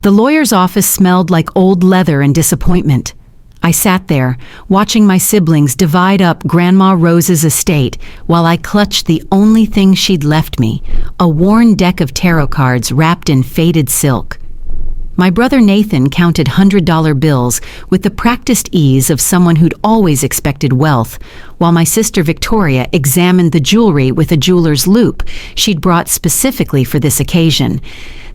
The lawyer's office smelled like old leather and disappointment. I sat there, watching my siblings divide up Grandma Rose's estate while I clutched the only thing she'd left me, a worn deck of tarot cards wrapped in faded silk. My brother Nathan counted $100 bills with the practiced ease of someone who'd always expected wealth, while my sister Victoria examined the jewelry with a jeweler's loupe she'd brought specifically for this occasion.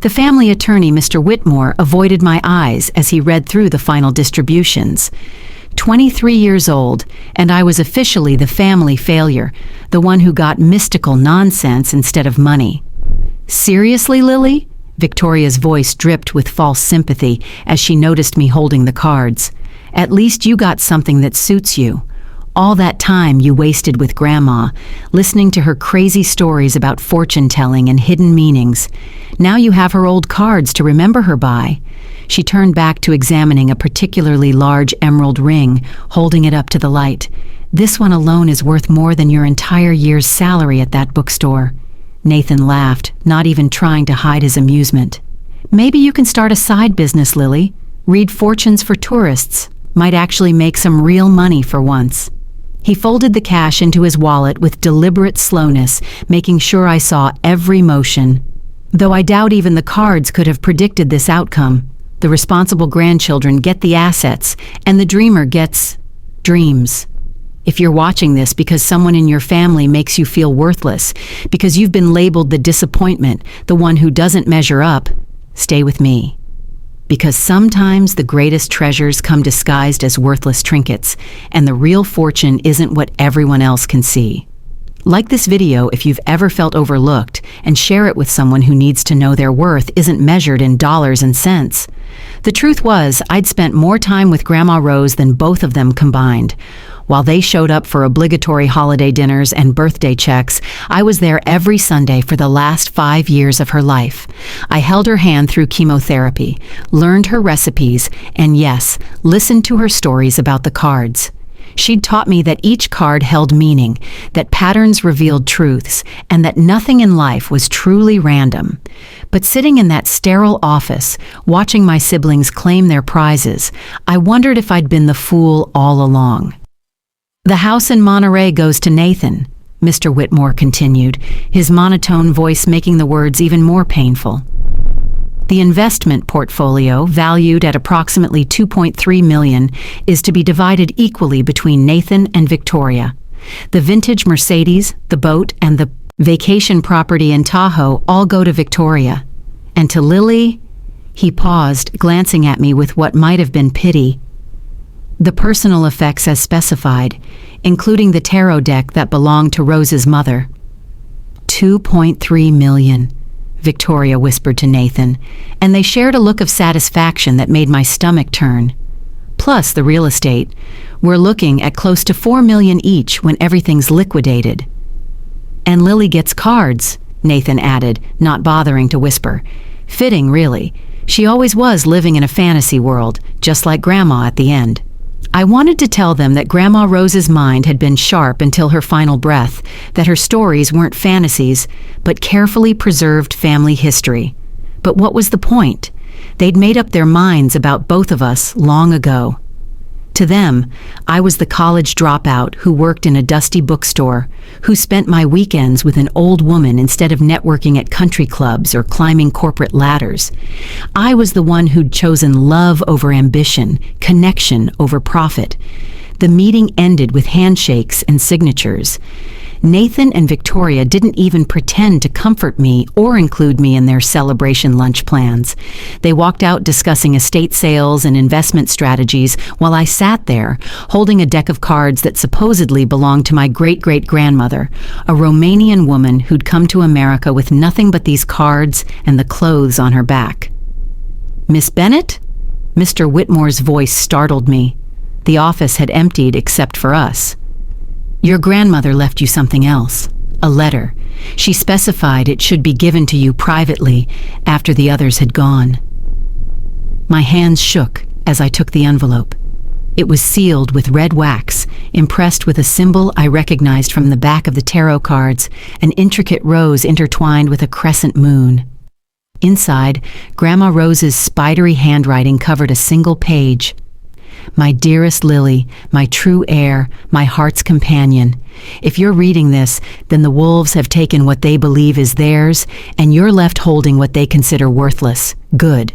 The family attorney, Mr. Whitmore, avoided my eyes as he read through the final distributions. 23 years old, and I was officially the family failure, the one who got mystical nonsense instead of money. Seriously, Lily? Victoria's voice dripped with false sympathy as she noticed me holding the cards. At least you got something that suits you. All that time you wasted with Grandma, listening to her crazy stories about fortune-telling and hidden meanings. Now you have her old cards to remember her by. She turned back to examining a particularly large emerald ring, holding it up to the light. This one alone is worth more than your entire year's salary at that bookstore. Nathan laughed, not even trying to hide his amusement. Maybe you can start a side business, Lily. Read fortunes for tourists. Might actually make some real money for once. He folded the cash into his wallet with deliberate slowness, making sure I saw every motion. Though I doubt even the cards could have predicted this outcome. The responsible grandchildren get the assets, and the dreamer gets dreams. If you're watching this because someone in your family makes you feel worthless, because you've been labeled the disappointment, the one who doesn't measure up, stay with me. Because sometimes the greatest treasures come disguised as worthless trinkets, and the real fortune isn't what everyone else can see. Like this video if you've ever felt overlooked, and share it with someone who needs to know their worth isn't measured in dollars and cents. The truth was, I'd spent more time with Grandma Rose than both of them combined. While they showed up for obligatory holiday dinners and birthday checks, I was there every Sunday for the last 5 years of her life. I held her hand through chemotherapy, learned her recipes, and yes, listened to her stories about the cards. She'd taught me that each card held meaning, that patterns revealed truths, and that nothing in life was truly random. But sitting in that sterile office, watching my siblings claim their prizes, I wondered if I'd been the fool all along. The house in Monterey goes to Nathan, Mr. Whitmore continued, his monotone voice making the words even more painful. The investment portfolio, valued at approximately $2.3 million, is to be divided equally between Nathan and Victoria. The vintage Mercedes, the boat, and the vacation property in Tahoe all go to Victoria. And to Lily? He paused, glancing at me with what might have been pity. The personal effects as specified, including the tarot deck that belonged to Rose's mother. $2.3 million, Victoria whispered to Nathan, and they shared a look of satisfaction that made my stomach turn. Plus the real estate. We're looking at close to $4 million each when everything's liquidated. And Lily gets cards, Nathan added, not bothering to whisper. Fitting, really. She always was living in a fantasy world, just like Grandma at the end. I wanted to tell them that Grandma Rose's mind had been sharp until her final breath, that her stories weren't fantasies, but carefully preserved family history. But what was the point? They'd made up their minds about both of us long ago. To them, I was the college dropout who worked in a dusty bookstore, who spent my weekends with an old woman instead of networking at country clubs or climbing corporate ladders. I was the one who'd chosen love over ambition, connection over profit. The meeting ended with handshakes and signatures. Nathan and Victoria didn't even pretend to comfort me or include me in their celebration lunch plans. They walked out discussing estate sales and investment strategies while I sat there, holding a deck of cards that supposedly belonged to my great-great-grandmother, a Romanian woman who'd come to America with nothing but these cards and the clothes on her back. "Miss Bennett?" Mr. Whitmore's voice startled me. The office had emptied except for us. "Your grandmother left you something else, a letter. She specified it should be given to you privately after the others had gone." My hands shook as I took the envelope. It was sealed with red wax, impressed with a symbol I recognized from the back of the tarot cards, an intricate rose intertwined with a crescent moon. Inside, Grandma Rose's spidery handwriting covered a single page. My dearest Lily, my true heir, my heart's companion. If you're reading this, then the wolves have taken what they believe is theirs, and you're left holding what they consider worthless. Good.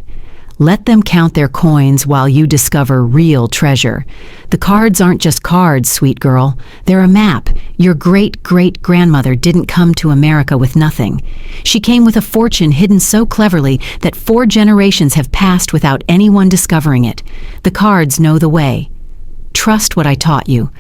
Let them count their coins while you discover real treasure. The cards aren't just cards, sweet girl. They're a map. Your great-great-grandmother didn't come to America with nothing. She came with a fortune hidden so cleverly that 4 generations have passed without anyone discovering it. The cards know the way. Trust what I taught you.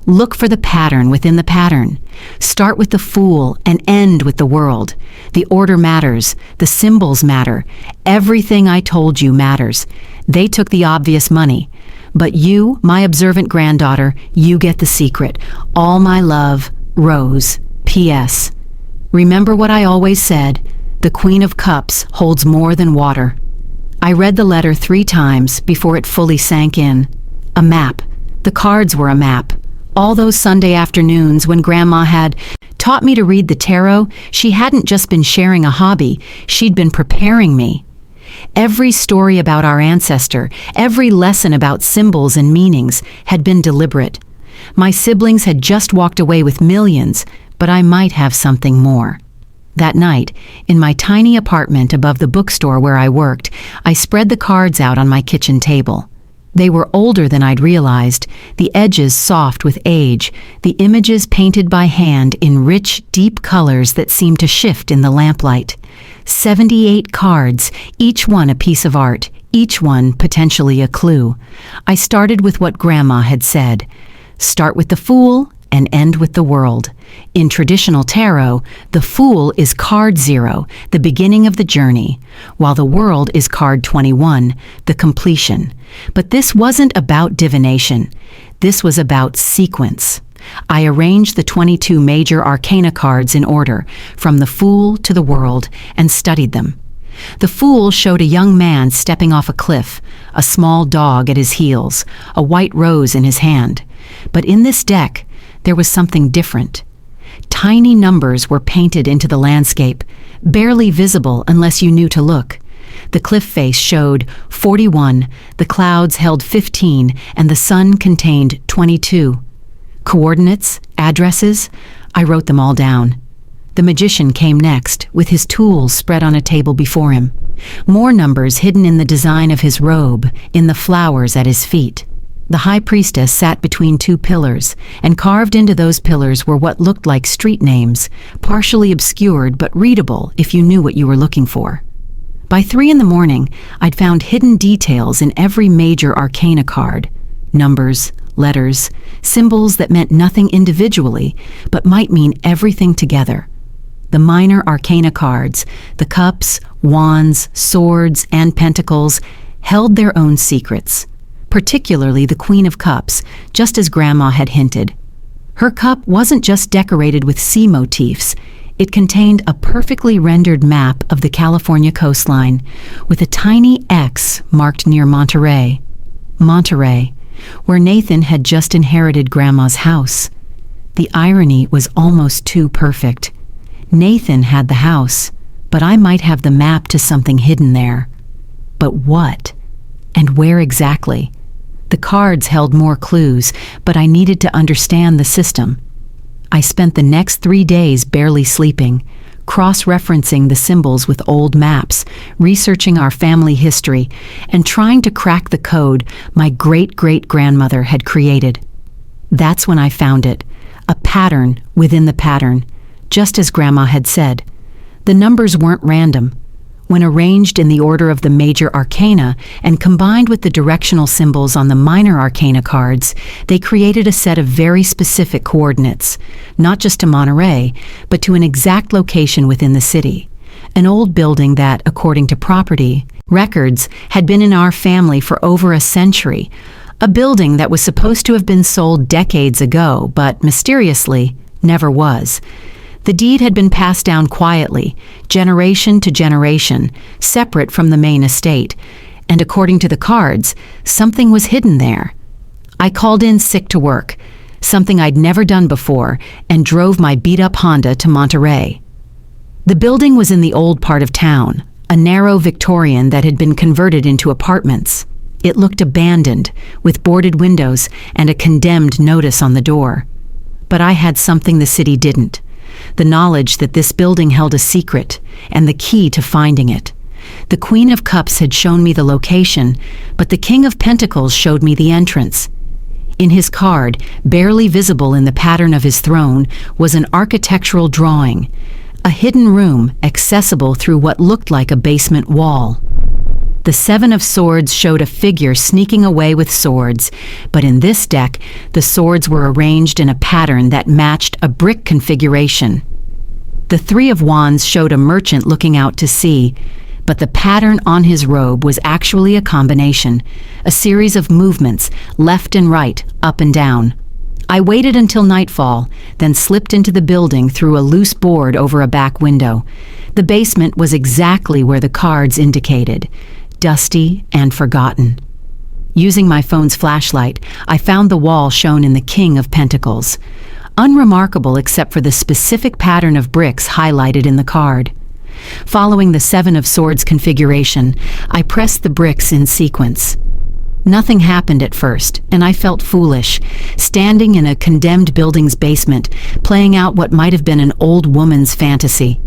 Look for the pattern within the pattern. Start with the Fool and end with the World. The order matters. The symbols matter. Everything I told you matters. They took the obvious money. But you, my observant granddaughter, you get the secret. All my love, Rose. P.S. Remember what I always said. The Queen of Cups holds more than water. I read the letter 3 times before it fully sank in. A map. The cards were a map. All those Sunday afternoons when Grandma had taught me to read the tarot, she hadn't just been sharing a hobby, she'd been preparing me. Every story about our ancestor, every lesson about symbols and meanings had been deliberate. My siblings had just walked away with millions, but I might have something more. That night, in my tiny apartment above the bookstore where I worked, I spread the cards out on my kitchen table. They were older than I'd realized, the edges soft with age, the images painted by hand in rich, deep colors that seemed to shift in the lamplight. 78 cards, each one a piece of art, each one potentially a clue. I started with what Grandma had said. Start with the Fool and end with the World. In traditional tarot, the Fool is card 0, the beginning of the journey, while the World is card 21, the completion. But this wasn't about divination. This was about sequence. I arranged the 22 major arcana cards in order, from the Fool to the World, and studied them. The Fool showed a young man stepping off a cliff, a small dog at his heels, a white rose in his hand. But in this deck, there was something different. Tiny numbers were painted into the landscape, barely visible unless you knew to look. The cliff face showed 41, the clouds held 15, and the sun contained 22. Coordinates, addresses, I wrote them all down. The magician came next, with his tools spread on a table before him. More numbers hidden in the design of his robe, in the flowers at his feet. The high priestess sat between 2 pillars, and carved into those pillars were what looked like street names, partially obscured but readable if you knew what you were looking for. By 3 in the morning, I'd found hidden details in every major arcana card. Numbers, letters, symbols that meant nothing individually, but might mean everything together. The minor arcana cards, the cups, wands, swords, and pentacles, held their own secrets. Particularly the Queen of Cups, just as Grandma had hinted. Her cup wasn't just decorated with sea motifs. It contained a perfectly rendered map of the California coastline, with a tiny X marked near Monterey. Monterey, where Nathan had just inherited Grandma's house. The irony was almost too perfect. Nathan had the house, but I might have the map to something hidden there. But what? And where exactly? The cards held more clues, but I needed to understand the system. I spent the next 3 days barely sleeping, cross-referencing the symbols with old maps, researching our family history, and trying to crack the code my great-great-grandmother had created. That's when I found it, a pattern within the pattern, just as Grandma had said. The numbers weren't random. When arranged in the order of the major arcana and combined with the directional symbols on the minor arcana cards, they created a set of very specific coordinates, not just to Monterey, but to an exact location within the city. An old building that, according to property records, had been in our family for over a century. A building that was supposed to have been sold decades ago, but mysteriously never was. The deed had been passed down quietly, generation to generation, separate from the main estate, and according to the cards, something was hidden there. I called in sick to work, something I'd never done before, and drove my beat-up Honda to Monterey. The building was in the old part of town, a narrow Victorian that had been converted into apartments. It looked abandoned, with boarded windows and a condemned notice on the door. But I had something the city didn't: the knowledge that this building held a secret, and the key to finding it. The Queen of Cups had shown me the location, but the King of Pentacles showed me the entrance. In his card, barely visible in the pattern of his throne, was an architectural drawing, a hidden room accessible through what looked like a basement wall. The Seven of Swords showed a figure sneaking away with swords, but in this deck, the swords were arranged in a pattern that matched a brick configuration. The Three of Wands showed a merchant looking out to sea, but the pattern on his robe was actually a combination, a series of movements, left and right, up and down. I waited until nightfall, then slipped into the building through a loose board over a back window. The basement was exactly where the cards indicated: dusty and forgotten. Using my phone's flashlight, I found the wall shown in the King of Pentacles, unremarkable except for the specific pattern of bricks highlighted in the card. Following the Seven of Swords configuration, I pressed the bricks in sequence. Nothing happened at first, and I felt foolish, standing in a condemned building's basement, playing out what might have been an old woman's fantasy.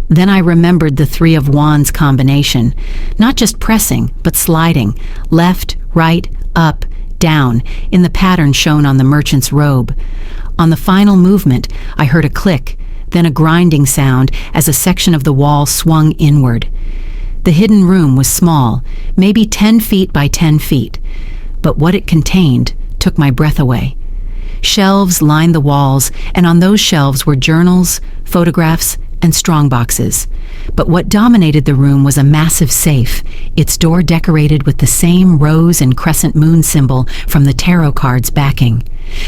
Then I remembered the Three of Wands combination, not just pressing, but sliding, left, right, up, down, in the pattern shown on the merchant's robe. On the final movement, I heard a click, then a grinding sound as a section of the wall swung inward. The hidden room was small, maybe 10 feet by 10 feet, but what it contained took my breath away. Shelves lined the walls, and on those shelves were journals, photographs, and strongboxes. But what dominated the room was a massive safe, its door decorated with the same rose and crescent moon symbol from the tarot card's backing.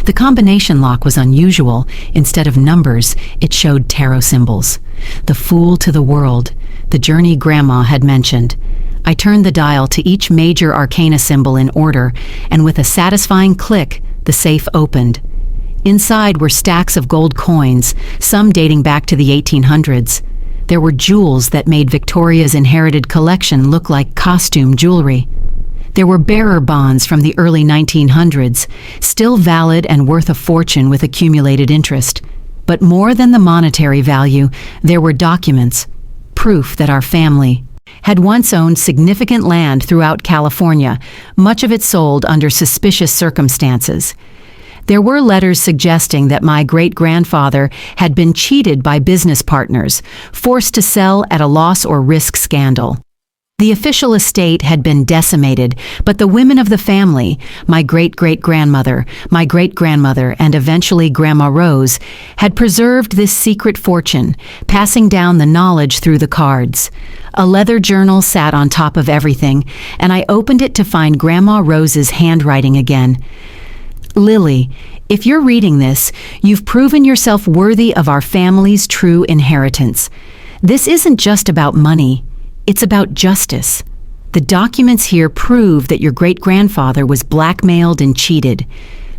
The combination lock was unusual. Instead of numbers, it showed tarot symbols. The Fool to the World, the journey Grandma had mentioned. I turned the dial to each major arcana symbol in order, and with a satisfying click, the safe opened. Inside were stacks of gold coins, some dating back to the 1800s. There were jewels that made Victoria's inherited collection look like costume jewelry. There were bearer bonds from the early 1900s, still valid and worth a fortune with accumulated interest. But more than the monetary value, there were documents, proof that our family had once owned significant land throughout California, much of it sold under suspicious circumstances. There were letters suggesting that my great-grandfather had been cheated by business partners, forced to sell at a loss or risk scandal. The official estate had been decimated, but the women of the family, my great-great-grandmother, my great-grandmother, and eventually Grandma Rose, had preserved this secret fortune, passing down the knowledge through the cards. A leather journal sat on top of everything, and I opened it to find Grandma Rose's handwriting again. Lily, if you're reading this, you've proven yourself worthy of our family's true inheritance. This isn't just about money. It's about justice. The documents here prove that your great-grandfather was blackmailed and cheated.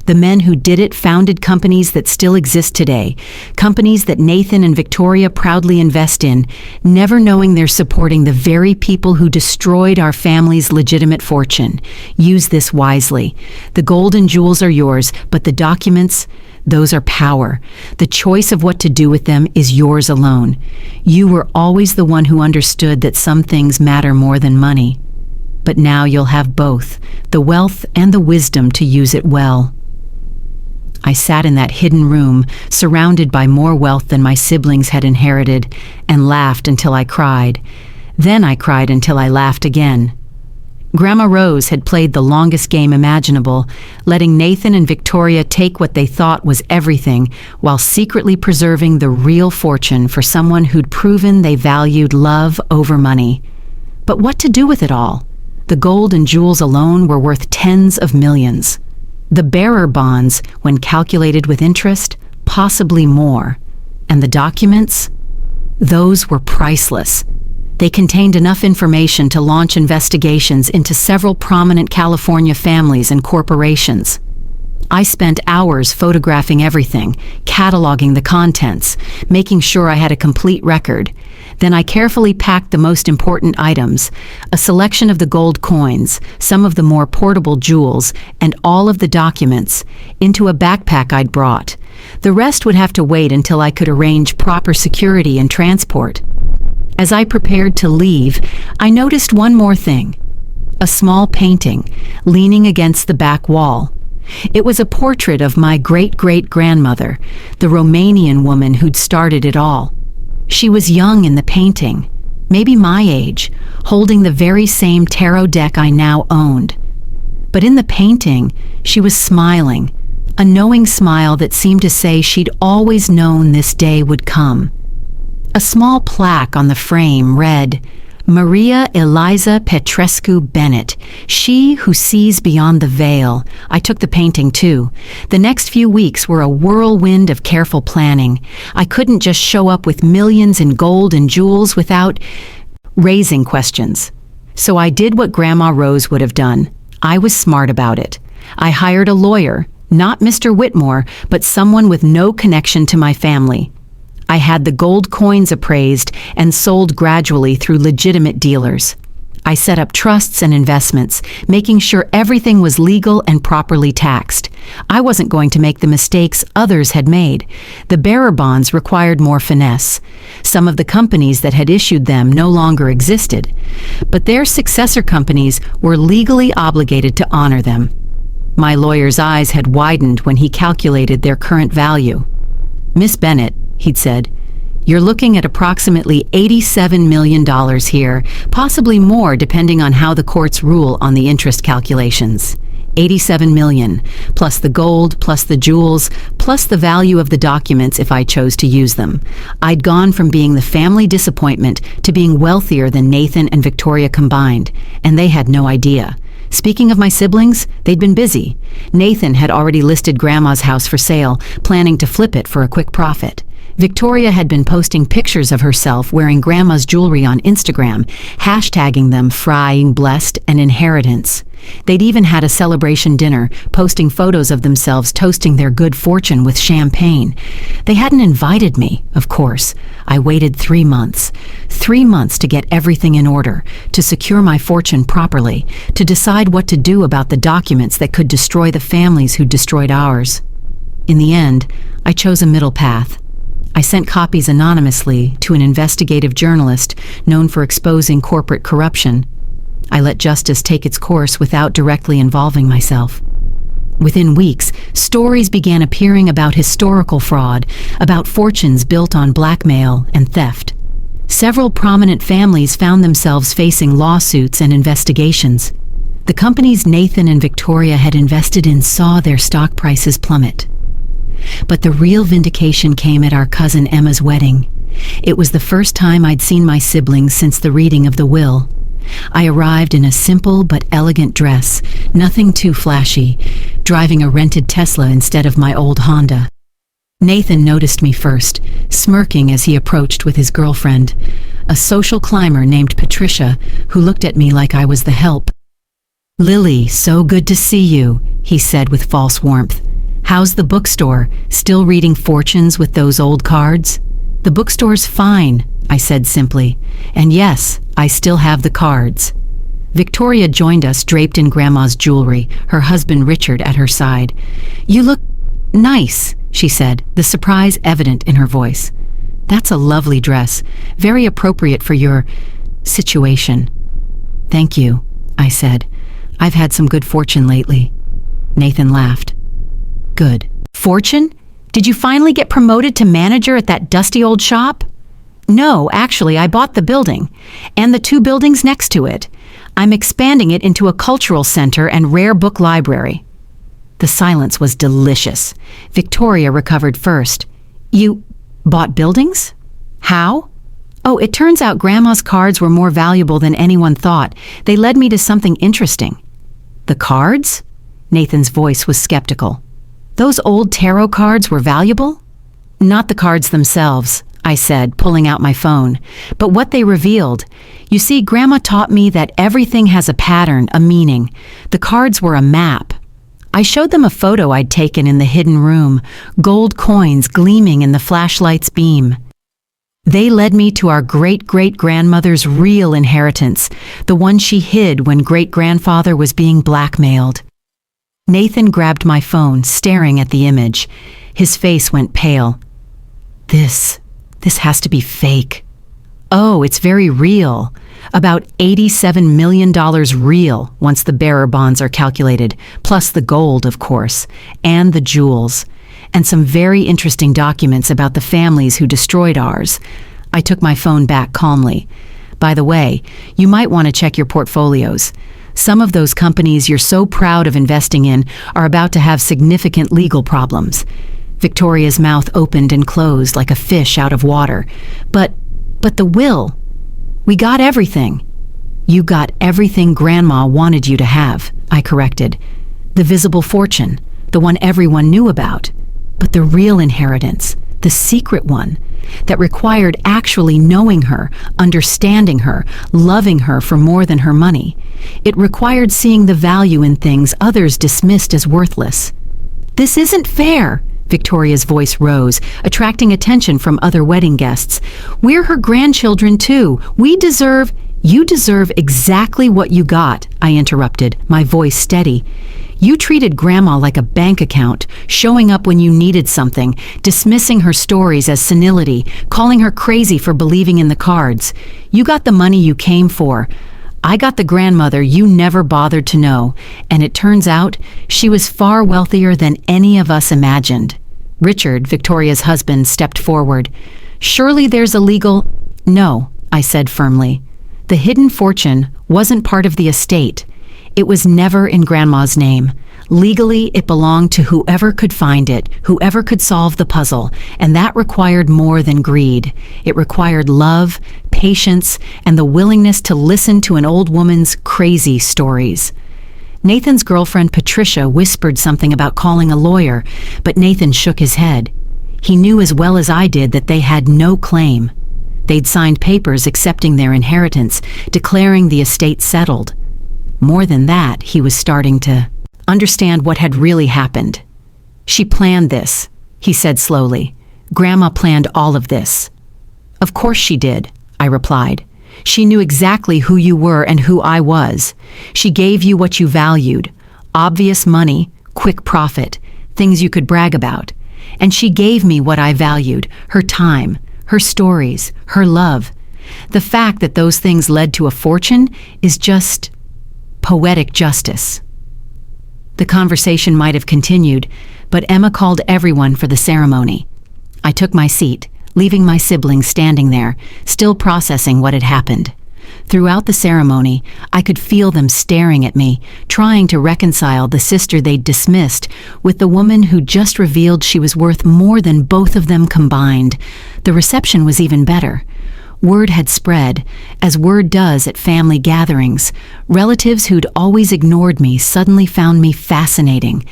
The men who did it founded companies that still exist today, companies that Nathan and Victoria proudly invest in, never knowing they're supporting the very people who destroyed our family's legitimate fortune. Use this wisely. The gold and jewels are yours, but the documents, those are power. The choice of what to do with them is yours alone. You were always the one who understood that some things matter more than money. But now you'll have both, the wealth and the wisdom to use it well. I sat in that hidden room, surrounded by more wealth than my siblings had inherited, and laughed until I cried. Then I cried until I laughed again. Grandma Rose had played the longest game imaginable, letting Nathan and Victoria take what they thought was everything, while secretly preserving the real fortune for someone who'd proven they valued love over money. But what to do with it all? The gold and jewels alone were worth tens of millions. The bearer bonds, when calculated with interest, possibly more. And the documents? Those were priceless. They contained enough information to launch investigations into several prominent California families and corporations. I spent hours photographing everything, cataloging the contents, making sure I had a complete record. Then I carefully packed the most important items, a selection of the gold coins, some of the more portable jewels, and all of the documents, into a backpack I'd brought. The rest would have to wait until I could arrange proper security and transport. As I prepared to leave, I noticed one more thing. A small painting, leaning against the back wall. It was a portrait of my great-great-grandmother, the Romanian woman who'd started it all. She was young in the painting, maybe my age, holding the very same tarot deck I now owned. But in the painting, she was smiling, a knowing smile that seemed to say she'd always known this day would come. A small plaque on the frame read, "Maria Eliza Petrescu Bennett, she who sees beyond the veil." I took the painting too. The next few weeks were a whirlwind of careful planning. I couldn't just show up with millions in gold and jewels without raising questions. So I did what Grandma Rose would have done. I was smart about it. I hired a lawyer, not Mr. Whitmore, but someone with no connection to my family. I had the gold coins appraised and sold gradually through legitimate dealers. I set up trusts and investments, making sure everything was legal and properly taxed. I wasn't going to make the mistakes others had made. The bearer bonds required more finesse. Some of the companies that had issued them no longer existed, but their successor companies were legally obligated to honor them. My lawyer's eyes had widened when he calculated their current value. "Miss Bennett," he'd said, "you're looking at approximately $87 million here, possibly more depending on how the courts rule on the interest calculations. 87 million, plus the gold, plus the jewels, plus the value of the documents if I chose to use them. I'd gone from being the family disappointment to being wealthier than Nathan and Victoria combined, and they had no idea. Speaking of my siblings, they'd been busy. Nathan had already listed Grandma's house for sale, planning to flip it for a quick profit. Victoria had been posting pictures of herself wearing Grandma's jewelry on Instagram, hashtagging them Frying Blessed and Inheritance. They'd even had a celebration dinner, posting photos of themselves toasting their good fortune with champagne. They hadn't invited me, of course. I waited 3 months. 3 months to get everything in order, to secure my fortune properly, to decide what to do about the documents that could destroy the families who destroyed ours. In the end, I chose a middle path. I sent copies anonymously to an investigative journalist known for exposing corporate corruption. I let justice take its course without directly involving myself. Within weeks, stories began appearing about historical fraud, about fortunes built on blackmail and theft. Several prominent families found themselves facing lawsuits and investigations. The companies Nathan and Victoria had invested in saw their stock prices plummet. But the real vindication came at our cousin Emma's wedding. It was the first time I'd seen my siblings since the reading of the will. I arrived in a simple but elegant dress, nothing too flashy, driving a rented Tesla instead of my old Honda. Nathan noticed me first, smirking as he approached with his girlfriend, a social climber named Patricia, who looked at me like I was the help. "Lily, so good to see you," he said with false warmth. "How's the bookstore? Still reading fortunes with those old cards?" "The bookstore's fine," I said simply. "And yes, I still have the cards." Victoria joined us draped in Grandma's jewelry, her husband Richard at her side. "You look nice," she said, the surprise evident in her voice. "That's a lovely dress, very appropriate for your situation." "Thank you," I said. "I've had some good fortune lately." Nathan laughed. "Good. Fortune? Did you finally get promoted to manager at that dusty old shop?" "No, actually, I bought the building, and the 2 buildings next to it. I'm expanding it into a cultural center and rare book library." The silence was delicious. Victoria recovered first. "You bought buildings? How?" "Oh, it turns out Grandma's cards were more valuable than anyone thought. They led me to something interesting." "The cards?" Nathan's voice was skeptical. "Those old tarot cards were valuable?" "Not the cards themselves," I said, pulling out my phone, "but what they revealed. You see, Grandma taught me that everything has a pattern, a meaning. The cards were a map." I showed them a photo I'd taken in the hidden room, gold coins gleaming in the flashlight's beam. They led me to our great-great-grandmother's real inheritance, the one she hid when great-grandfather was being blackmailed. Nathan grabbed my phone, staring at the image. His face went pale. This has to be fake. Oh, it's very real. About $87 million real once the bearer bonds are calculated, plus the gold, of course, and the jewels, and some very interesting documents about the families who destroyed ours. I took my phone back calmly. By the way, you might want to check your portfolios. Some of those companies you're so proud of investing in are about to have significant legal problems. Victoria's mouth opened and closed like a fish out of water. But the will. We got everything. You got everything Grandma wanted you to have, I corrected. The visible fortune, the one everyone knew about. But the real inheritance, the secret one, that required actually knowing her, understanding her, loving her for more than her money. It required seeing the value in things others dismissed as worthless. This isn't fair. Victoria's voice rose, attracting attention from other wedding guests. We're her grandchildren too. You deserve exactly what you got, I interrupted, my voice steady. You treated Grandma like a bank account, showing up when you needed something, dismissing her stories as senility, calling her crazy for believing in the cards. You got the money you came for. I got the grandmother you never bothered to know, and it turns out she was far wealthier than any of us imagined. Richard, Victoria's husband, stepped forward. Surely there's a legal— No, I said firmly. The hidden fortune wasn't part of the estate. It was never in Grandma's name. Legally, it belonged to whoever could find it, whoever could solve the puzzle, and that required more than greed. It required love, patience, and the willingness to listen to an old woman's crazy stories. Nathan's girlfriend Patricia whispered something about calling a lawyer, but Nathan shook his head. He knew as well as I did that they had no claim. They'd signed papers accepting their inheritance, declaring the estate settled. More than that, he was starting to understand what had really happened. She planned this, he said slowly. Grandma planned all of this. Of course she did, I replied. She knew exactly who you were and who I was. She gave you what you valued: obvious money, quick profit, things you could brag about. And she gave me what I valued: her time, her stories, her love. The fact that those things led to a fortune is just poetic justice. The conversation might have continued, but Emma called everyone for the ceremony. I took my seat, leaving my siblings standing there, still processing what had happened. Throughout the ceremony, I could feel them staring at me, trying to reconcile the sister they'd dismissed with the woman who just revealed she was worth more than both of them combined. The reception was even better. Word had spread, as word does at family gatherings. Relatives who'd always ignored me suddenly found me fascinating.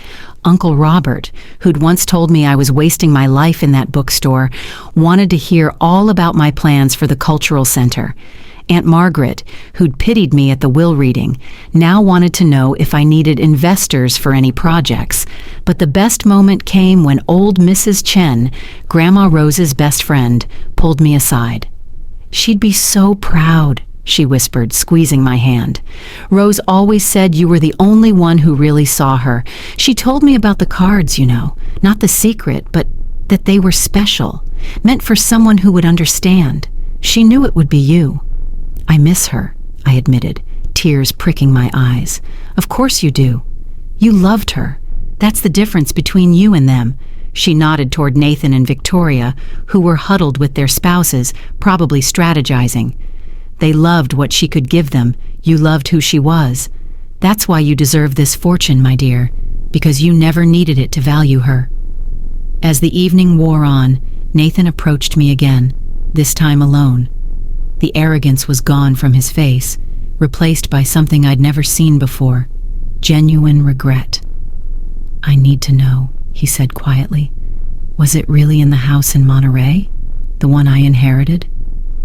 Uncle Robert, who'd once told me I was wasting my life in that bookstore, wanted to hear all about my plans for the cultural center. Aunt Margaret, who'd pitied me at the will reading, now wanted to know if I needed investors for any projects. But the best moment came when old Mrs. Chen, Grandma Rose's best friend, pulled me aside. She'd be so proud, she whispered, squeezing my hand. Rose always said you were the only one who really saw her. She told me about the cards, you know, not the secret, but that they were special, meant for someone who would understand. She knew it would be you. I miss her, I admitted, tears pricking my eyes. Of course you do. You loved her. That's the difference between you and them. She nodded toward Nathan and Victoria, who were huddled with their spouses, probably strategizing. They loved what she could give them. You loved who she was. That's why you deserve this fortune, my dear, because you never needed it to value her. As the evening wore on, Nathan approached me again, this time alone. The arrogance was gone from his face, replaced by something I'd never seen before: genuine regret. I need to know, he said quietly. Was it really in the house in Monterey? The one I inherited?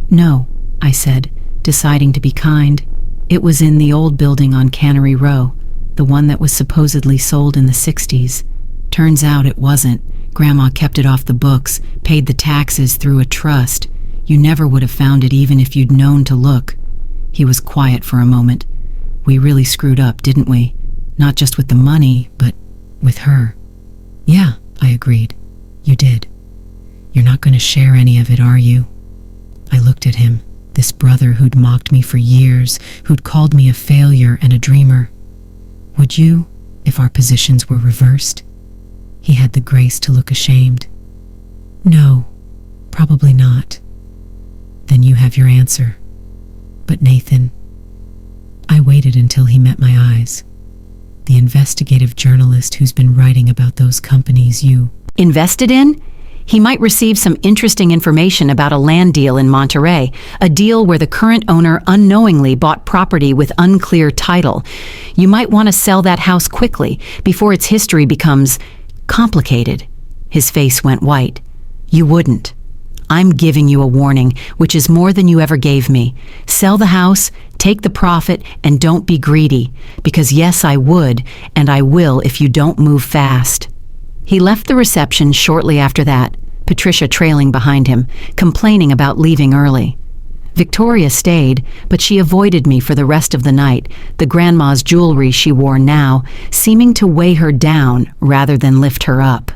No, I said, deciding to be kind. It was in the old building on Cannery Row, the one that was supposedly sold in the 60s. Turns out it wasn't. Grandma kept it off the books, paid the taxes through a trust. You never would have found it even if you'd known to look. He was quiet for a moment. We really screwed up, didn't we? Not just with the money, but with her. Yeah, I agreed. You did. You're not going to share any of it, are you? I looked at him, this brother who'd mocked me for years, who'd called me a failure and a dreamer. Would you, if our positions were reversed? He had the grace to look ashamed. No, probably not. Then you have your answer. But Nathan, I waited until he met my eyes. The investigative journalist who's been writing about those companies you invested in? He might receive some interesting information about a land deal in Monterey, a deal where the current owner unknowingly bought property with unclear title. You might want to sell that house quickly before its history becomes complicated. His face went white. You wouldn't. I'm giving you a warning, which is more than you ever gave me. Sell the house, take the profit, and don't be greedy. Because yes, I would, and I will if you don't move fast. He left the reception shortly after that, Patricia trailing behind him, complaining about leaving early. Victoria stayed, but she avoided me for the rest of the night, the grandma's jewelry she wore now seeming to weigh her down rather than lift her up.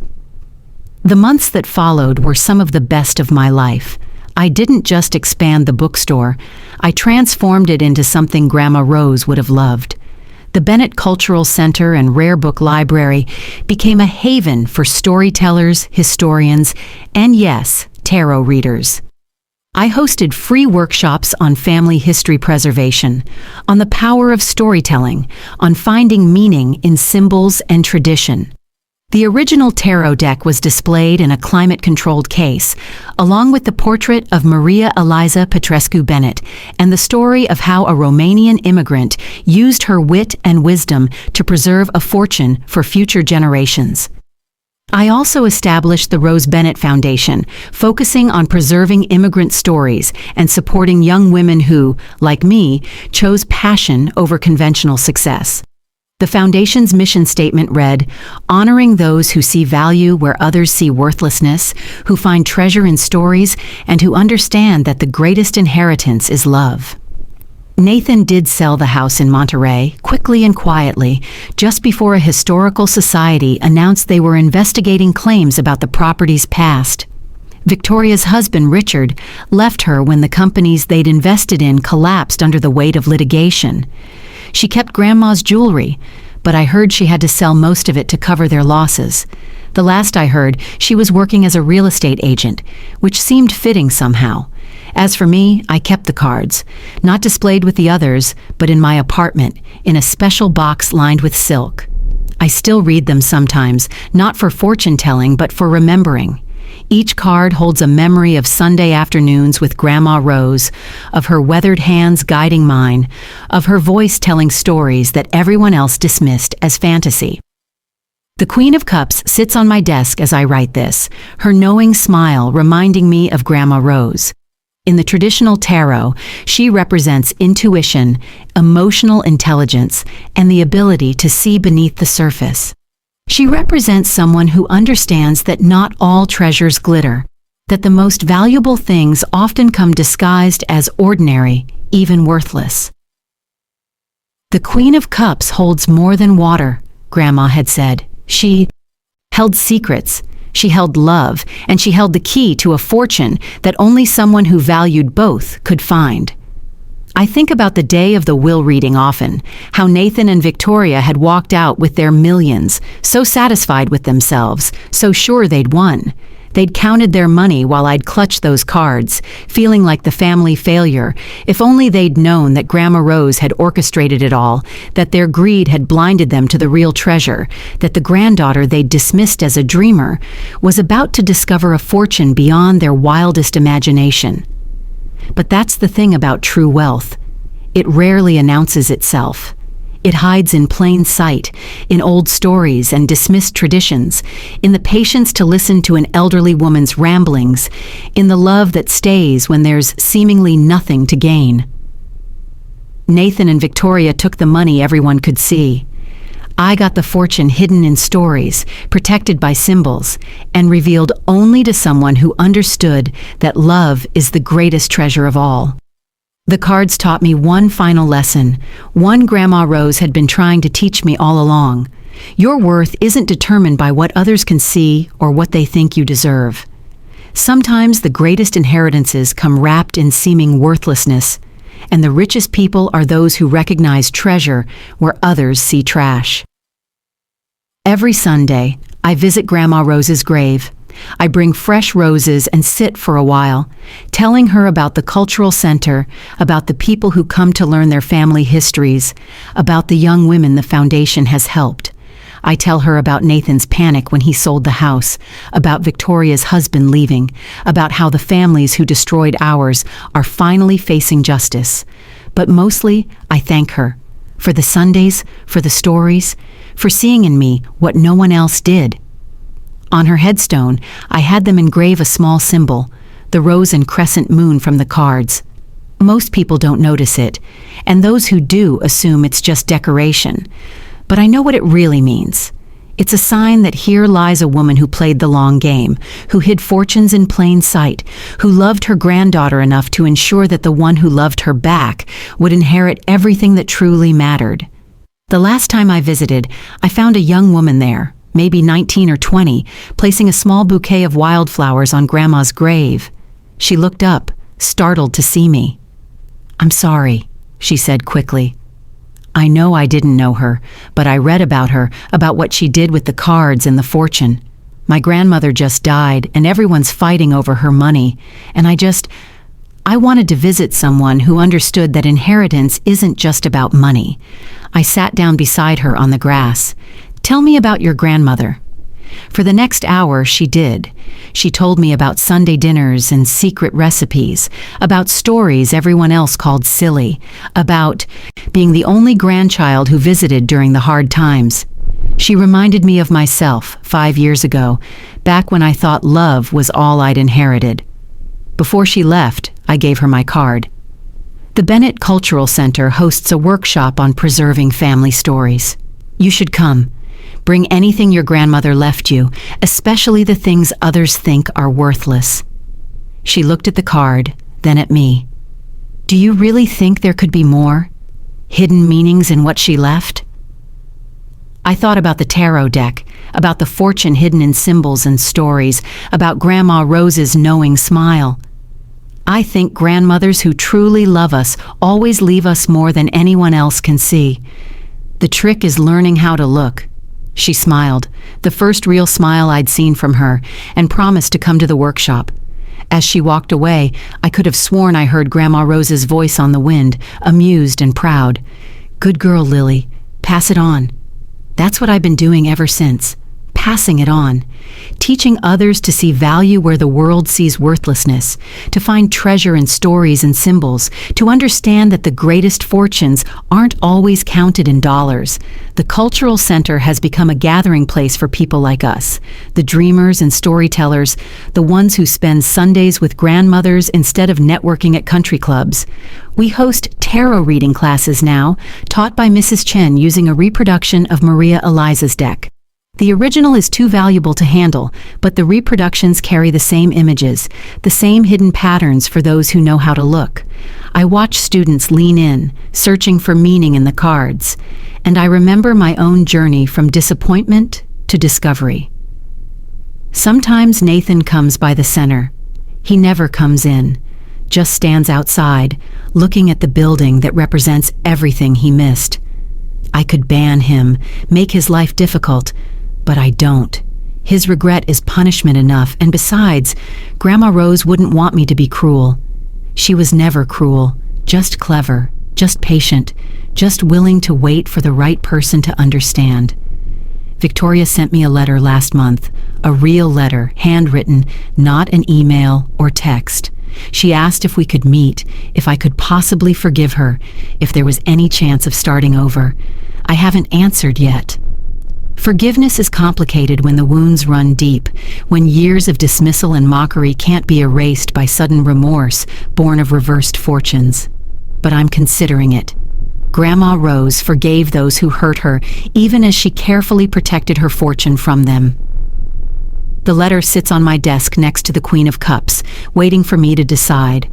The months that followed were some of the best of my life. I didn't just expand the bookstore, I transformed it into something Grandma Rose would have loved. The Bennett Cultural Center and Rare Book Library became a haven for storytellers, historians, and yes, tarot readers. I hosted free workshops on family history preservation, on the power of storytelling, on finding meaning in symbols and tradition. The original tarot deck was displayed in a climate-controlled case, along with the portrait of Maria Eliza Petrescu Bennett and the story of how a Romanian immigrant used her wit and wisdom to preserve a fortune for future generations. I also established the Rose Bennett Foundation, focusing on preserving immigrant stories and supporting young women who, like me, chose passion over conventional success. The foundation's mission statement read, "Honoring those who see value where others see worthlessness, who find treasure in stories, and who understand that the greatest inheritance is love." Nathan did sell the house in Monterey, quickly and quietly, just before a historical society announced they were investigating claims about the property's past. Victoria's husband, Richard, left her when the companies they'd invested in collapsed under the weight of litigation. She kept Grandma's jewelry, but I heard she had to sell most of it to cover their losses. The last I heard, she was working as a real estate agent, which seemed fitting somehow. As for me, I kept the cards, not displayed with the others, but in my apartment, in a special box lined with silk. I still read them sometimes, not for fortune-telling, but for remembering. Each card holds a memory of Sunday afternoons with Grandma Rose, of her weathered hands guiding mine, of her voice telling stories that everyone else dismissed as fantasy. The Queen of Cups sits on my desk as I write this, her knowing smile reminding me of Grandma Rose. In the traditional tarot, she represents intuition, emotional intelligence, and the ability to see beneath the surface. She represents someone who understands that not all treasures glitter, that the most valuable things often come disguised as ordinary, even worthless. The Queen of Cups holds more than water, Grandma had said. She held secrets, she held love, and she held the key to a fortune that only someone who valued both could find. I think about the day of the will reading often, how Nathan and Victoria had walked out with their millions, so satisfied with themselves, so sure they'd won. They'd counted their money while I'd clutched those cards, feeling like the family failure. If only they'd known that Grandma Rose had orchestrated it all, that their greed had blinded them to the real treasure, that the granddaughter they'd dismissed as a dreamer was about to discover a fortune beyond their wildest imagination. But that's the thing about true wealth. It rarely announces itself. It hides in plain sight, in old stories and dismissed traditions, in the patience to listen to an elderly woman's ramblings, in the love that stays when there's seemingly nothing to gain. Nathan and Victoria took the money everyone could see. I got the fortune hidden in stories, protected by symbols, and revealed only to someone who understood that love is the greatest treasure of all. The cards taught me one final lesson, one Grandma Rose had been trying to teach me all along. Your worth isn't determined by what others can see or what they think you deserve. Sometimes the greatest inheritances come wrapped in seeming worthlessness, and the richest people are those who recognize treasure where others see trash. Every Sunday, I visit Grandma Rose's grave. I bring fresh roses and sit for a while, telling her about the cultural center, about the people who come to learn their family histories, about the young women the foundation has helped. I tell her about Nathan's panic when he sold the house, about Victoria's husband leaving, about how the families who destroyed ours are finally facing justice. But mostly, I thank her for the Sundays, for the stories, for seeing in me what no one else did. On her headstone, I had them engrave a small symbol, the rose and crescent moon from the cards. Most people don't notice it, and those who do assume it's just decoration. But I know what it really means. It's a sign that here lies a woman who played the long game, who hid fortunes in plain sight, who loved her granddaughter enough to ensure that the one who loved her back would inherit everything that truly mattered. The last time I visited, I found a young woman there, maybe 19 or 20, placing a small bouquet of wildflowers on Grandma's grave. She looked up, startled to see me. "I'm sorry," she said quickly. I know I didn't know her, but I read about her, about what she did with the cards and the fortune. My grandmother just died, and everyone's fighting over her money, and I wanted to visit someone who understood that inheritance isn't just about money. I sat down beside her on the grass. "Tell me about your grandmother." For the next hour, she did. She told me about Sunday dinners and secret recipes, about stories everyone else called silly, about being the only grandchild who visited during the hard times. She reminded me of myself 5 years ago, back when I thought love was all I'd inherited. Before she left, I gave her my card. The Bennett Cultural Center hosts a workshop on preserving family stories. You should come. Bring anything your grandmother left you, especially the things others think are worthless. She looked at the card, then at me. Do you really think there could be more? Hidden meanings in what she left? I thought about the tarot deck, about the fortune hidden in symbols and stories, about Grandma Rose's knowing smile. I think grandmothers who truly love us always leave us more than anyone else can see. The trick is learning how to look. She smiled, the first real smile I'd seen from her, and promised to come to the workshop. As she walked away, I could have sworn I heard Grandma Rose's voice on the wind, amused and proud. "Good girl, Lily. Pass it on." That's what I've been doing ever since. Passing it on. Teaching others to see value where the world sees worthlessness, to find treasure in stories and symbols, to understand that the greatest fortunes aren't always counted in dollars. The Cultural Center has become a gathering place for people like us, the dreamers and storytellers, the ones who spend Sundays with grandmothers instead of networking at country clubs. We host tarot reading classes now, taught by Mrs. Chen using a reproduction of Maria Eliza's deck. The original is too valuable to handle, but the reproductions carry the same images, the same hidden patterns for those who know how to look. I watch students lean in, searching for meaning in the cards, and I remember my own journey from disappointment to discovery. Sometimes Nathan comes by the center. He never comes in, just stands outside, looking at the building that represents everything he missed. I could ban him, make his life difficult, but I don't. His regret is punishment enough, and besides, Grandma Rose wouldn't want me to be cruel. She was never cruel, just clever, just patient, just willing to wait for the right person to understand. Victoria sent me a letter last month, a real letter, handwritten, not an email or text. She asked if we could meet, if I could possibly forgive her, if there was any chance of starting over. I haven't answered yet. Forgiveness is complicated when the wounds run deep, when years of dismissal and mockery can't be erased by sudden remorse born of reversed fortunes. But I'm considering it. Grandma Rose forgave those who hurt her, even as she carefully protected her fortune from them. The letter sits on my desk next to the Queen of Cups, waiting for me to decide.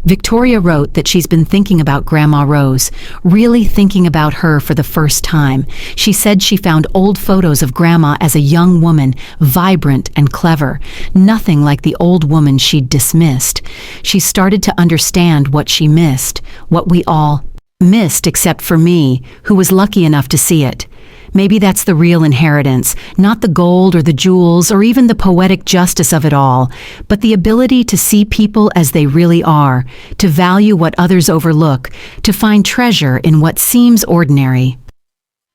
Victoria wrote that she's been thinking about Grandma Rose, really thinking about her for the first time. She said she found old photos of Grandma as a young woman, vibrant and clever, nothing like the old woman she'd dismissed. She started to understand what she missed, what we all missed except for me, who was lucky enough to see it. Maybe that's the real inheritance, not the gold or the jewels or even the poetic justice of it all, but the ability to see people as they really are, to value what others overlook, to find treasure in what seems ordinary.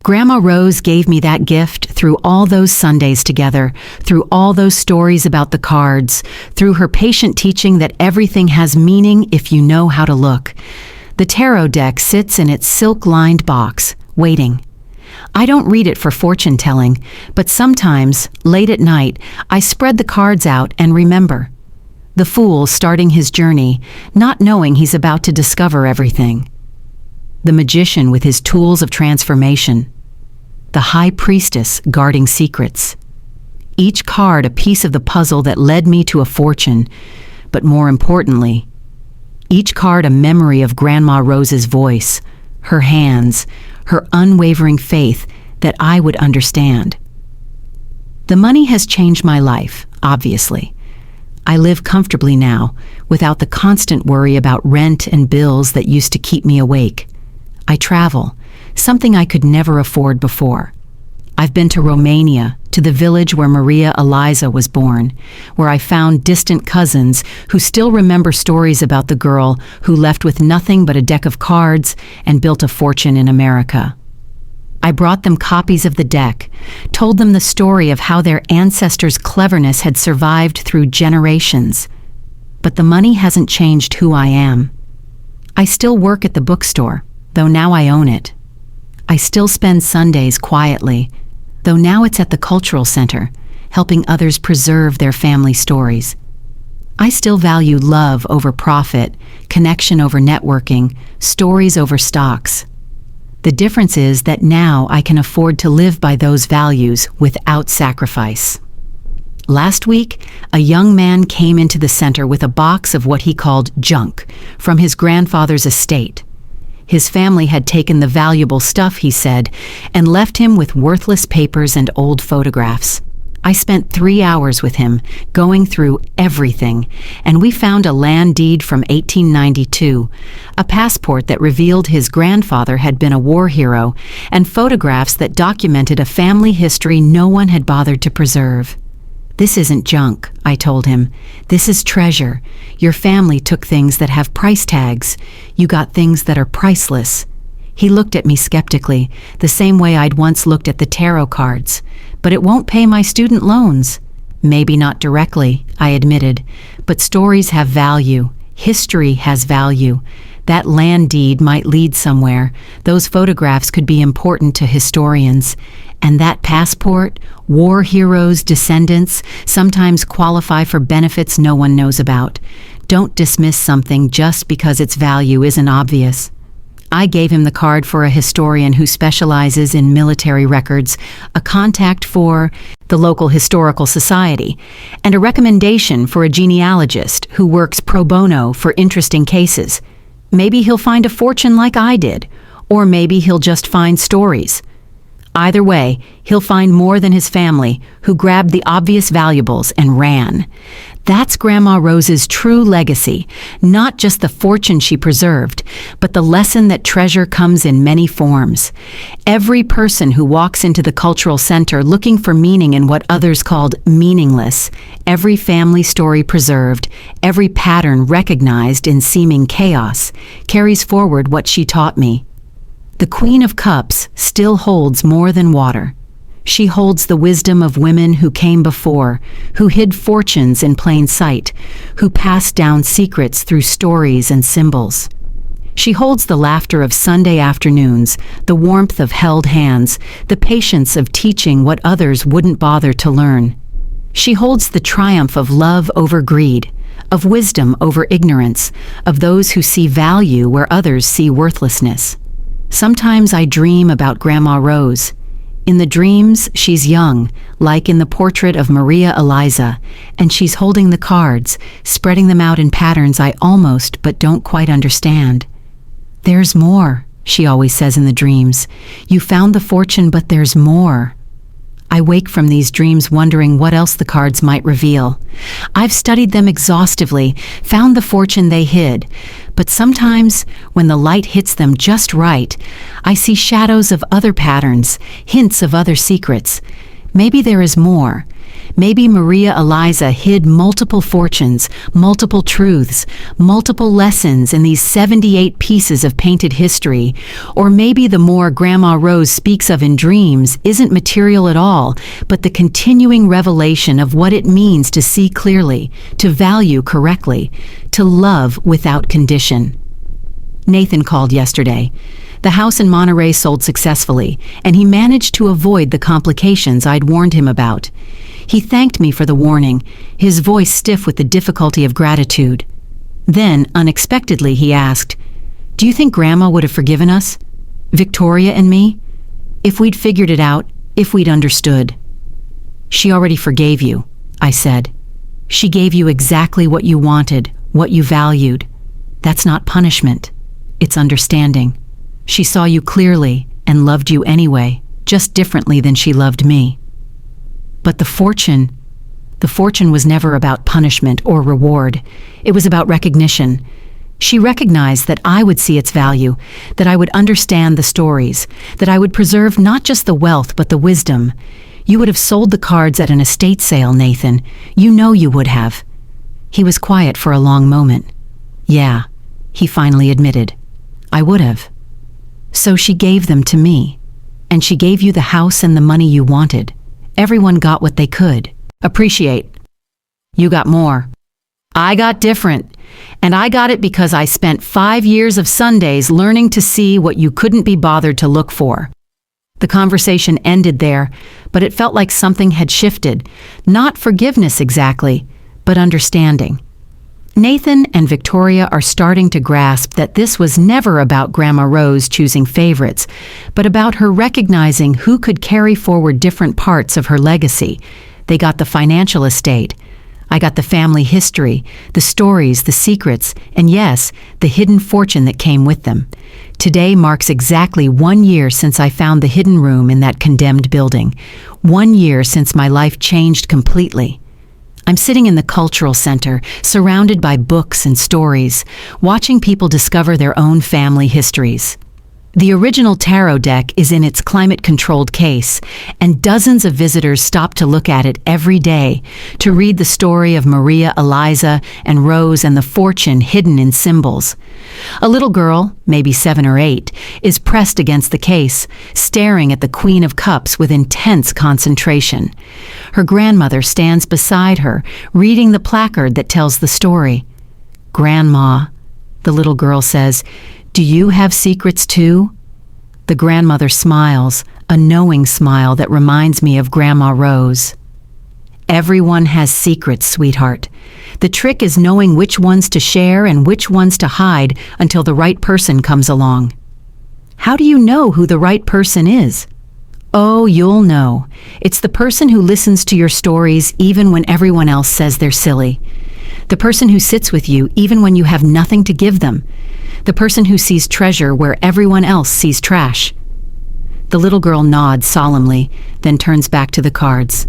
Grandma Rose gave me that gift through all those Sundays together, through all those stories about the cards, through her patient teaching that everything has meaning if you know how to look. The tarot deck sits in its silk-lined box, waiting. I don't read it for fortune-telling, but sometimes, late at night, I spread the cards out and remember. The fool starting his journey, not knowing he's about to discover everything. The magician with his tools of transformation. The high priestess guarding secrets. Each card a piece of the puzzle that led me to a fortune, but more importantly, each card a memory of Grandma Rose's voice, her hands, her unwavering faith that I would understand. The money has changed my life, obviously. I live comfortably now, without the constant worry about rent and bills that used to keep me awake. I travel, something I could never afford before. I've been to Romania, to the village where Maria Eliza was born, where I found distant cousins who still remember stories about the girl who left with nothing but a deck of cards and built a fortune in America. I brought them copies of the deck, told them the story of how their ancestors' cleverness had survived through generations. But the money hasn't changed who I am. I still work at the bookstore, though now I own it. I still spend Sundays quietly, though now it's at the cultural center, helping others preserve their family stories. I still value love over profit, connection over networking, stories over stocks. The difference is that now I can afford to live by those values without sacrifice. Last week, a young man came into the center with a box of what he called junk from his grandfather's estate. His family had taken the valuable stuff, he said, and left him with worthless papers and old photographs. I spent 3 hours with him, going through everything, and we found a land deed from 1892, a passport that revealed his grandfather had been a war hero, and photographs that documented a family history no one had bothered to preserve. "This isn't junk," I told him. "This is treasure. Your family took things that have price tags. You got things that are priceless." He looked at me skeptically, the same way I'd once looked at the tarot cards. "But it won't pay my student loans." "Maybe not directly," I admitted, "but stories have value. History has value. That land deed might lead somewhere. Those photographs could be important to historians. And that passport, war heroes' descendants, sometimes qualify for benefits no one knows about. Don't dismiss something just because its value isn't obvious." I gave him the card for a historian who specializes in military records, a contact for the local historical society, and a recommendation for a genealogist who works pro bono for interesting cases. Maybe he'll find a fortune like I did, or maybe he'll just find stories. Either way, he'll find more than his family, who grabbed the obvious valuables and ran. That's Grandma Rose's true legacy, not just the fortune she preserved, but the lesson that treasure comes in many forms. Every person who walks into the cultural center looking for meaning in what others called meaningless, every family story preserved, every pattern recognized in seeming chaos, carries forward what she taught me. The Queen of Cups still holds more than water. She holds the wisdom of women who came before, who hid fortunes in plain sight, who passed down secrets through stories and symbols. She holds the laughter of Sunday afternoons, the warmth of held hands, the patience of teaching what others wouldn't bother to learn. She holds the triumph of love over greed, of wisdom over ignorance, of those who see value where others see worthlessness. Sometimes I dream about Grandma Rose. In the dreams, she's young, like in the portrait of Maria Eliza, and she's holding the cards, spreading them out in patterns I almost but don't quite understand. "There's more," she always says in the dreams. "You found the fortune, but there's more." I wake from these dreams wondering what else the cards might reveal. I've studied them exhaustively, found the fortune they hid, but sometimes, when the light hits them just right, I see shadows of other patterns, hints of other secrets. Maybe there is more. Maybe Maria Eliza hid multiple fortunes, multiple truths, multiple lessons in these 78 pieces of painted history. Or maybe the more Grandma Rose speaks of in dreams isn't material at all, but the continuing revelation of what it means to see clearly, to value correctly, to love without condition. Nathan called yesterday. The house in Monterey sold successfully, and he managed to avoid the complications I'd warned him about. He thanked me for the warning, his voice stiff with the difficulty of gratitude. Then, unexpectedly, he asked, "Do you think Grandma would have forgiven us? Victoria and me? If we'd figured it out, if we'd understood?" "She already forgave you," I said. "She gave you exactly what you wanted, what you valued. That's not punishment. It's understanding. She saw you clearly and loved you anyway, just differently than she loved me." But the fortune was never about punishment or reward. It was about recognition. She recognized that I would see its value, that I would understand the stories, that I would preserve not just the wealth but the wisdom. "You would have sold the cards at an estate sale, Nathan. You know you would have." He was quiet for a long moment. "Yeah," he finally admitted. "I would have." "So she gave them to me. And she gave you the house and the money you wanted. Everyone got what they could. Appreciate. You got more. I got different. And I got it because I spent 5 years of Sundays learning to see what you couldn't be bothered to look for." The conversation ended there, but it felt like something had shifted. Not forgiveness exactly, but understanding. Nathan and Victoria are starting to grasp that this was never about Grandma Rose choosing favorites, but about her recognizing who could carry forward different parts of her legacy. They got the financial estate. I got the family history, the stories, the secrets, and yes, the hidden fortune that came with them. Today marks exactly 1 year since I found the hidden room in that condemned building. 1 year since my life changed completely. I'm sitting in the cultural center, surrounded by books and stories, watching people discover their own family histories. The original tarot deck is in its climate-controlled case, and dozens of visitors stop to look at it every day, to read the story of Maria Eliza and Rose and the fortune hidden in symbols. A little girl, maybe 7 or 8, is pressed against the case, staring at the Queen of Cups with intense concentration. Her grandmother stands beside her, reading the placard that tells the story. "Grandma," the little girl says, "do you have secrets too?" The grandmother smiles, a knowing smile that reminds me of Grandma Rose. "Everyone has secrets, sweetheart. The trick is knowing which ones to share and which ones to hide until the right person comes along." "How do you know who the right person is?" "Oh, you'll know. It's the person who listens to your stories even when everyone else says they're silly. The person who sits with you even when you have nothing to give them. The person who sees treasure where everyone else sees trash." The little girl nods solemnly, then turns back to the cards.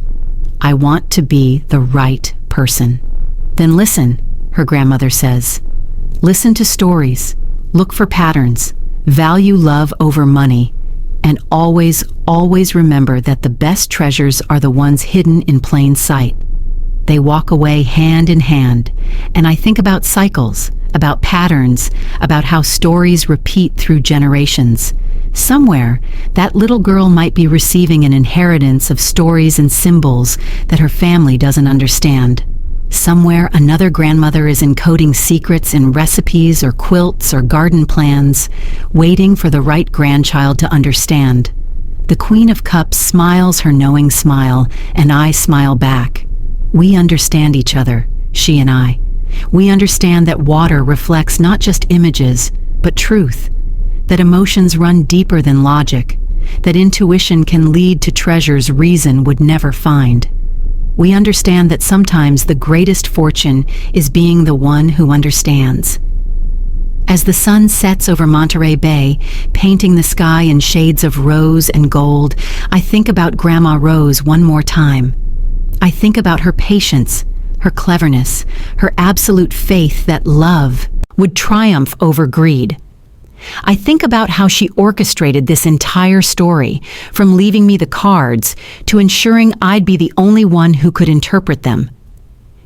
"I want to be the right person." "Then listen," her grandmother says. "Listen to stories. Look for patterns. Value love over money. And always, always remember that the best treasures are the ones hidden in plain sight. They walk away hand in hand, and I think about cycles, about patterns, about how stories repeat through generations. Somewhere, that little girl might be receiving an inheritance of stories and symbols that her family doesn't understand. Somewhere, another grandmother is encoding secrets in recipes or quilts or garden plans, waiting for the right grandchild to understand. The Queen of Cups smiles her knowing smile, and I smile back. We understand each other, she and I. We understand that water reflects not just images, but truth. that emotions run deeper than logic, that intuition can lead to treasures reason would never find. We understand that sometimes the greatest fortune is being the one who understands. As the sun sets over Monterey Bay, painting the sky in shades of rose and gold, I think about Grandma Rose one more time. I think about her patience, her cleverness, her absolute faith that love would triumph over greed. I think about how she orchestrated this entire story, from leaving me the cards to ensuring I'd be the only one who could interpret them.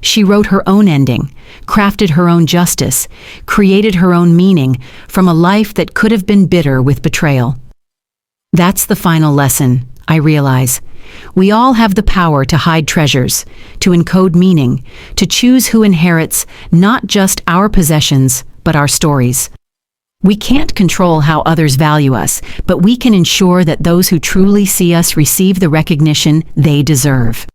She wrote her own ending, crafted her own justice, created her own meaning from a life that could have been bitter with betrayal. That's the final lesson, I realize. We all have the power to hide treasures, to encode meaning, to choose who inherits not just our possessions, but our stories. We can't control how others value us, but we can ensure that those who truly see us receive the recognition they deserve.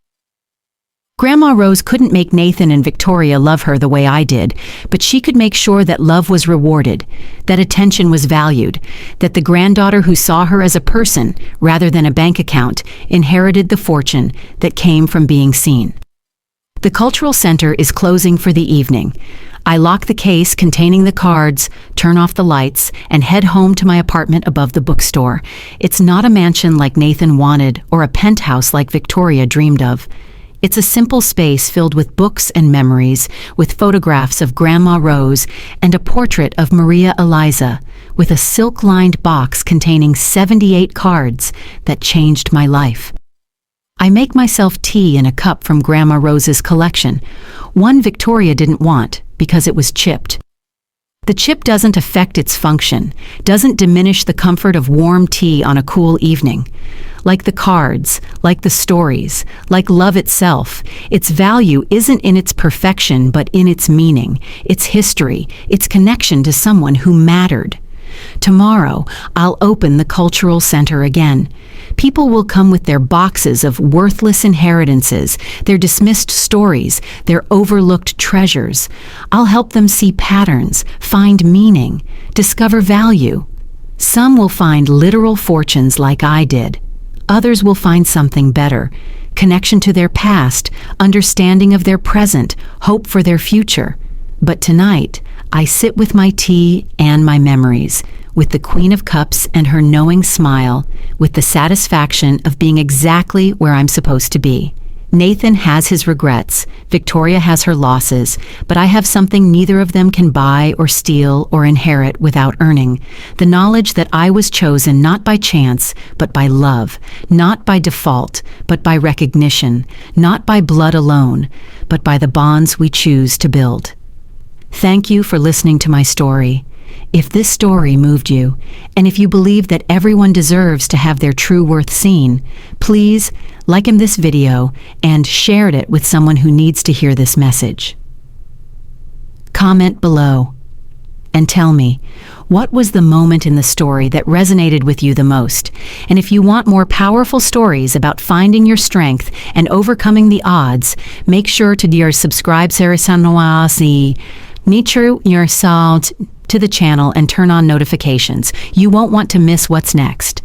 Grandma Rose couldn't make Nathan and Victoria love her the way I did, but she could make sure that love was rewarded, that attention was valued, that the granddaughter who saw her as a person rather than a bank account inherited the fortune that came from being seen. The cultural center is closing for the evening. I lock the case containing the cards, turn off the lights, and head home to my apartment above the bookstore. It's not a mansion like Nathan wanted or a penthouse like Victoria dreamed of. It's a simple space filled with books and memories, with photographs of Grandma Rose and a portrait of Maria Eliza, with a silk-lined box containing 78 cards that changed my life. I make myself tea in a cup from Grandma Rose's collection, one Victoria didn't want because it was chipped. The chip doesn't affect its function, doesn't diminish the comfort of warm tea on a cool evening. Like the cards, like the stories, like love itself, its value isn't in its perfection but in its meaning, its history, its connection to someone who mattered. Tomorrow, I'll open the cultural center again. People will come with their boxes of worthless inheritances, their dismissed stories, their overlooked treasures. I'll help them see patterns, find meaning, discover value. Some will find literal fortunes like I did. Others will find something better, connection to their past, understanding of their present, hope for their future. But tonight, I sit with my tea and my memories, with the Queen of Cups and her knowing smile, with the satisfaction of being exactly where I'm supposed to be. Nathan has his regrets, Victoria has her losses, but I have something neither of them can buy or steal or inherit without earning. The knowledge that I was chosen not by chance, but by love, not by default, but by recognition, not by blood alone, but by the bonds we choose to build. Thank you for listening to my story. If this story moved you, and if you believe that everyone deserves to have their true worth seen, please like this video and share it with someone who needs to hear this message. Comment below and tell me, what was the moment in the story that resonated with you the most? And if you want more powerful stories about finding your strength and overcoming the odds, make sure to subscribe yourself to the channel and turn on notifications. You won't want to miss what's next.